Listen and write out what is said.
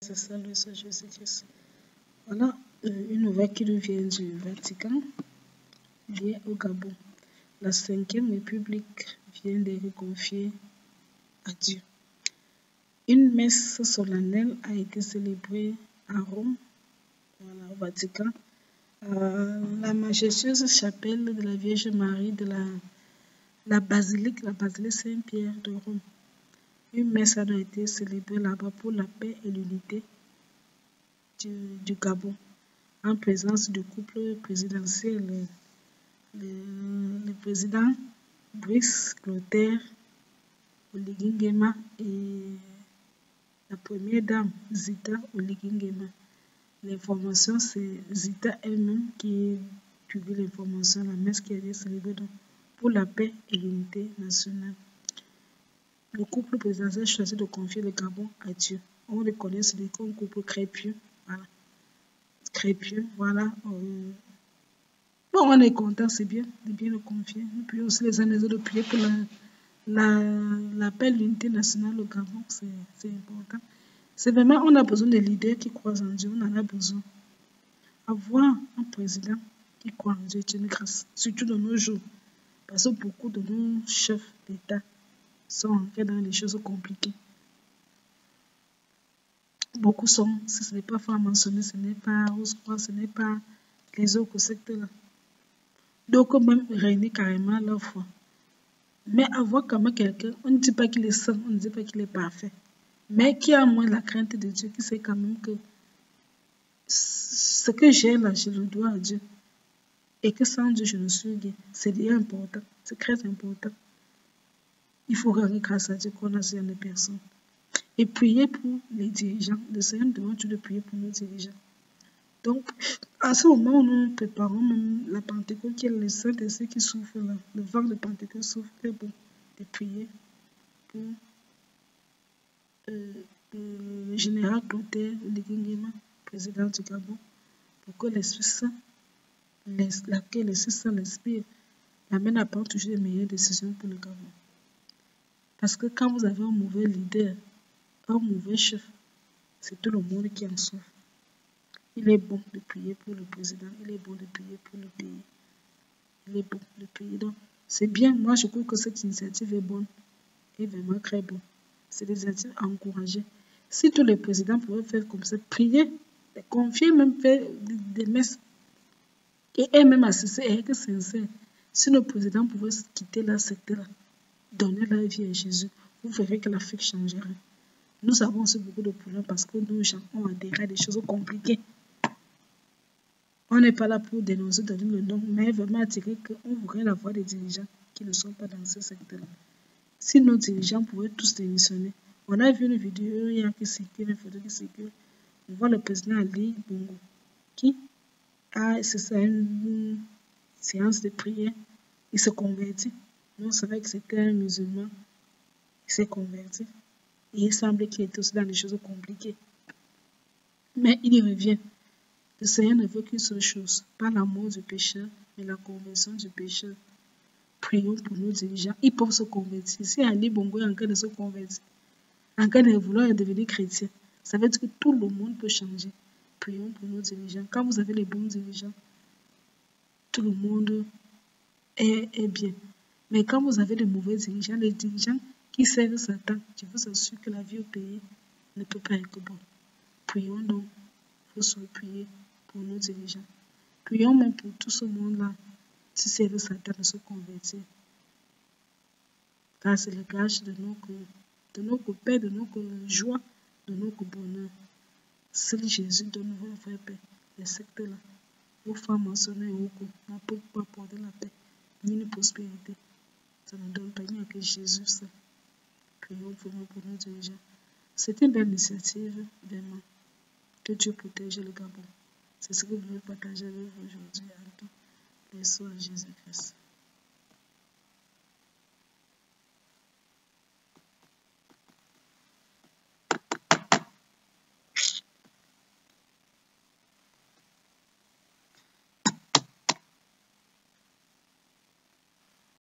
C'est ça, le Seigneur Jésus-Christ. Voilà une nouvelle qui nous vient du Vatican, vient au Gabon. La 5e République vient d'être confiée à Dieu. Une messe solennelle a été célébrée à Rome, voilà, au Vatican, à la majestueuse chapelle de la Vierge Marie de la basilique Saint-Pierre de Rome. Une messe a été célébrée là-bas pour la paix et l'unité du Gabon, en présence du couple présidentiel, le président Brice Clotaire Oligui Nguema et la première dame Zita Oligui Nguema. L'information, c'est Zita elle-même qui publie l'information, la messe qui a été célébrée pour la paix et l'unité nationale. Le couple présidentiel choisit de confier le Gabon à Dieu. On le connaît, c'est un couple très pieux. Voilà. Très pieux, voilà. Bon, on est content, c'est bien de bien le confier. Et puis aussi les uns les autres de prier pour la paix et l'unité nationale au Gabon, c'est important. C'est vraiment, on a besoin de leaders qui croient en Dieu, on en a besoin. Avoir un président qui croit en Dieu est une grâce, surtout de nos jours. Parce que beaucoup de nos chefs d'État sont entrés dans des choses compliquées. Beaucoup sont, si ce n'est pas fort à mentionner, ce n'est pas ce n'est pas les autres secteurs-là. Donc, même régner carrément leur foi. Mais avoir quand même quelqu'un, on ne dit pas qu'il est saint, on ne dit pas qu'il est parfait, mais qui a moins la crainte de Dieu, qui sait quand même que ce que j'ai là, je le dois à Dieu. Et que sans Dieu, je ne suis rien. C'est déjà important, c'est très important. Il faut rendre grâce à Dieu qu'on a ce genre de personnes. Et prier pour les dirigeants. Le Seigneur demande de prier pour nos dirigeants. Donc, à ce moment où nous préparons même la Pentecôte, qui est le Saint-Esprit qui souffle là, le vent de Pentecôte souffle, c'est bon de prier pour le général Clotaire Oligui Nguema, président du Gabon, pour que l'Esprit Saint, l'Esprit l'amène à prendre toujours les meilleures décisions pour le Gabon. Parce que quand vous avez un mauvais leader, un mauvais chef, c'est tout le monde qui en souffre. Il est bon de prier pour le président, il est bon de prier pour le pays. Il est bon de prier. Donc, c'est bien. Moi, je trouve que cette initiative est bonne, est vraiment très bonne. C'est des initiatives à encourager. Si tous les présidents pouvaient faire comme ça, prier, confier, même faire des messes, et eux-mêmes assister et être sincères. Si nos présidents pouvaient quitter la secte-là, donner leur vie à Jésus, vous verrez que l'Afrique changerait. Nous avons aussi beaucoup de problèmes parce que nos gens ont adhéré à des choses compliquées. On n'est pas là pour dénoncer, donner le nom, mais vraiment attirer qu'on voudrait la voix des dirigeants qui ne sont pas dans ce secteur-là. Si nos dirigeants pouvaient tous démissionner, on a vu une vidéo hier qui circule, une photo qui circule. On voit le président Ali Bongo qui a, c'est une séance de prière, il se convertit. Nous, on savait que c'était un musulman, il s'est converti. Et il semblait qu'il était aussi dans des choses compliquées. Mais il y revient. Le Seigneur ne veut qu'une seule chose, pas l'amour du pécheur, mais la conversion du pécheur. Prions pour nos dirigeants. Ils peuvent se convertir. Si Ali Bongo est en train de se convertir, en train de vouloir devenir chrétien, ça veut dire que tout le monde peut changer. Prions pour nos dirigeants. Quand vous avez les bons dirigeants, tout le monde est bien. Mais quand vous avez les mauvais dirigeants, les dirigeants qui servent Satan, je vous assure que la vie au pays ne peut pas être bonne. Prions donc, il faut prier pour nos dirigeants. Prions même pour tout ce monde-là, qui servent Satan de se convertir. Car c'est le gage de notre paix, de notre joie, de notre bonheur. Seul Jésus donne une vraie paix. Les sectes-là, vos femmes mentionnées au coup, ne peuvent pas apporter la paix, ni une prospérité. Ça ne donne pas rien que Jésus seul. Prions vraiment pour nos dirigeants. C'est une belle initiative, vraiment. Que Dieu protège le Gabon. C'est ce que je veux partager avec vous aujourd'hui. Merci à Jésus-Christ.